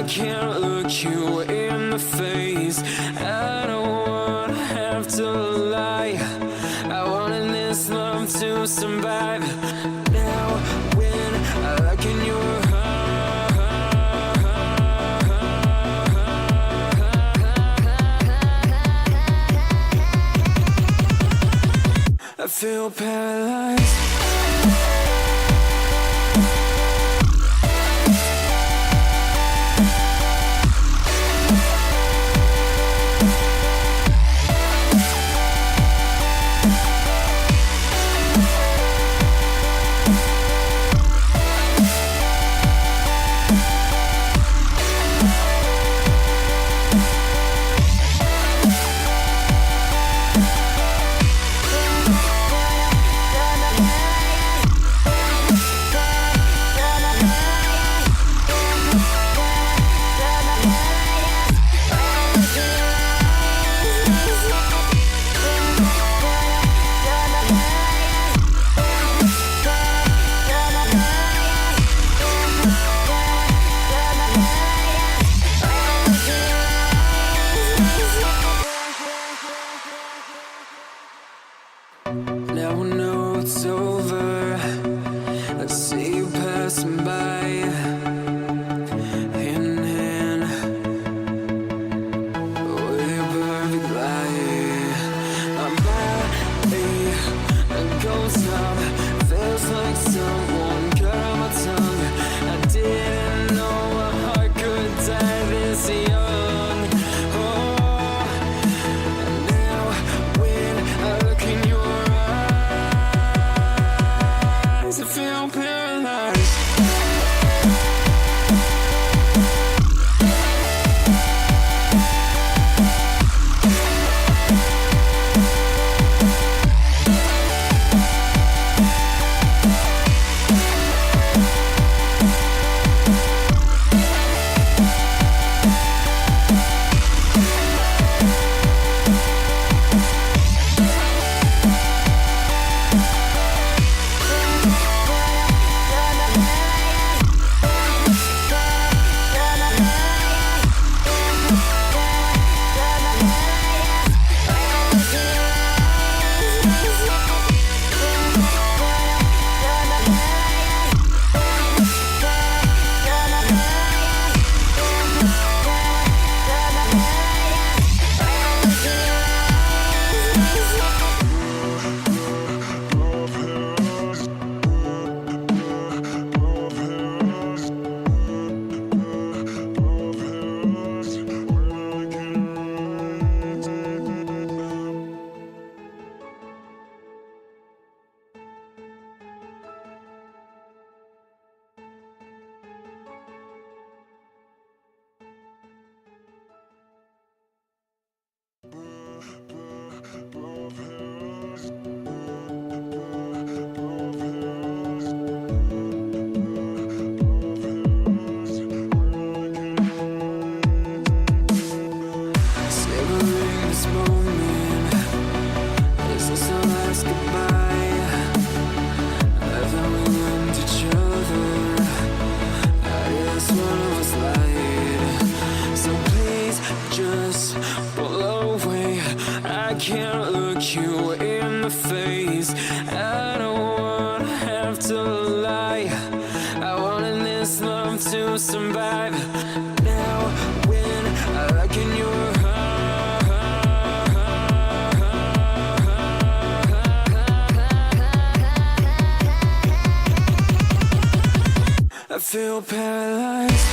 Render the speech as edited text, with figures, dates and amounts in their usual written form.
can't look you in the face. I don't wanna have to lie. I wanted this love to survive. Now when I look in your I feel paralyzed. Now I know it's over. I see you passing by, hand in hand, with your perfect light. My body goes numb, feels like someone cut out my tongue. I didn't know a heart could die this young. Oh, now when I look in your I feel paralyzed. Can't look you in the face. I don't wanna have to lie. I wanted this love to survive. Now when I look in your I feel paralyzed.